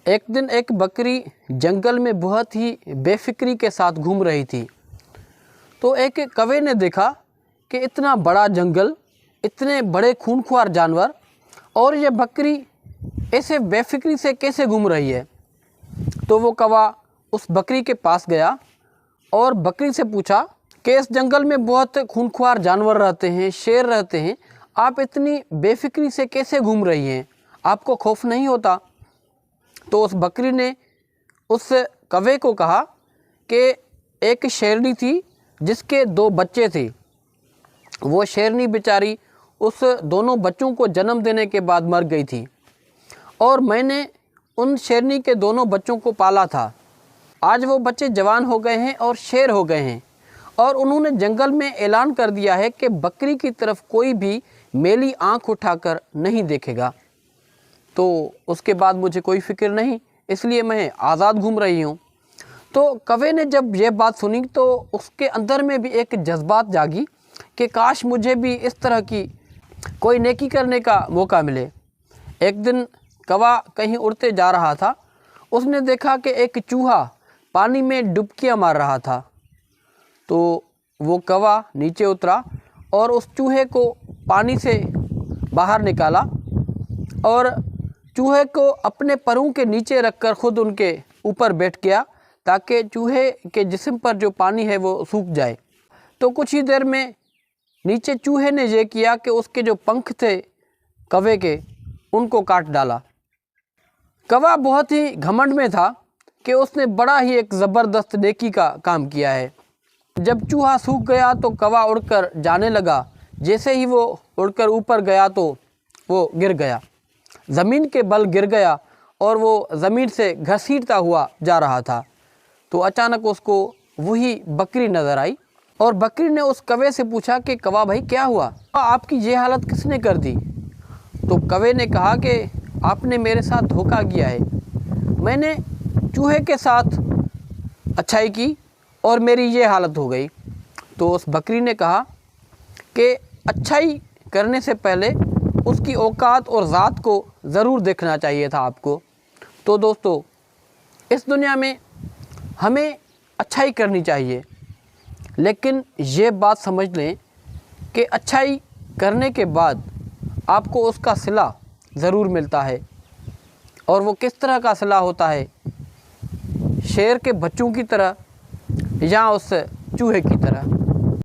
ایک دن ایک بکری جنگل میں بہت ہی بے فکری کے ساتھ گھوم رہی تھی۔ تو ایک کوے نے دیکھا کہ اتنا بڑا جنگل، اتنے بڑے خونخوار جانور، اور یہ بکری ایسے بے فکری سے کیسے گھوم رہی ہے۔ تو وہ کوا اس بکری کے پاس گیا اور بکری سے پوچھا کہ اس جنگل میں بہت خونخوار جانور رہتے ہیں، شیر رہتے ہیں، آپ اتنی بے فکری سے کیسے گھوم رہی ہیں؟ آپ کو خوف نہیں ہوتا؟ تو اس بکری نے اس کوے کو کہا کہ ایک شیرنی تھی جس کے 2 بچے تھے۔ وہ شیرنی بیچاری اس دونوں بچوں کو جنم دینے کے بعد مر گئی تھی، اور میں نے ان شیرنی کے دونوں بچوں کو پالا تھا۔ آج وہ بچے جوان ہو گئے ہیں اور شیر ہو گئے ہیں، اور انہوں نے جنگل میں اعلان کر دیا ہے کہ بکری کی طرف کوئی بھی میلی آنکھ اٹھا کر نہیں دیکھے گا۔ تو اس کے بعد مجھے کوئی فکر نہیں، اس لیے میں آزاد گھوم رہی ہوں۔ تو کوے نے جب یہ بات سنی تو اس کے اندر میں بھی ایک جذبات جاگی کہ کاش مجھے بھی اس طرح کی کوئی نیکی کرنے کا موقع ملے۔ ایک دن کوا کہیں اڑتے جا رہا تھا، اس نے دیکھا کہ ایک چوہا پانی میں ڈبکیاں مار رہا تھا۔ تو وہ کوا نیچے اترا اور اس چوہے کو پانی سے باہر نکالا، اور چوہے کو اپنے پروں کے نیچے رکھ کر خود ان کے اوپر بیٹھ گیا تاکہ چوہے کے جسم پر جو پانی ہے وہ سوکھ جائے۔ تو کچھ ہی دیر میں نیچے چوہے نے یہ کیا کہ اس کے جو پنکھ تھے کوے کے، ان کو کاٹ ڈالا۔ کوا بہت ہی گھمنڈ میں تھا کہ اس نے بڑا ہی ایک زبردست نیکی کا کام کیا ہے۔ جب چوہا سوکھ گیا تو کوا اڑ کر جانے لگا۔ جیسے ہی وہ اڑ کر اوپر گیا تو وہ گر گیا، زمین کے بل گر گیا، اور وہ زمین سے گھسیٹتا ہوا جا رہا تھا۔ تو اچانک اس کو وہی بکری نظر آئی، اور بکری نے اس کوے سے پوچھا کہ کوا بھائی کیا ہوا؟ آپ کی یہ حالت کس نے کر دی؟ تو کوے نے کہا کہ آپ نے میرے ساتھ دھوکہ کیا ہے، میں نے چوہے کے ساتھ اچھائی کی اور میری یہ حالت ہو گئی۔ تو اس بکری نے کہا کہ اچھائی کرنے سے پہلے اس کی اوقات اور ذات کو ضرور دیکھنا چاہیے تھا آپ کو۔ تو دوستو، اس دنیا میں ہمیں اچھائی کرنی چاہیے، لیکن یہ بات سمجھ لیں کہ اچھائی کرنے کے بعد آپ کو اس کا صلہ ضرور ملتا ہے، اور وہ کس طرح کا صلہ ہوتا ہے؟ شیر کے بچوں کی طرح یا اس چوہے کی طرح۔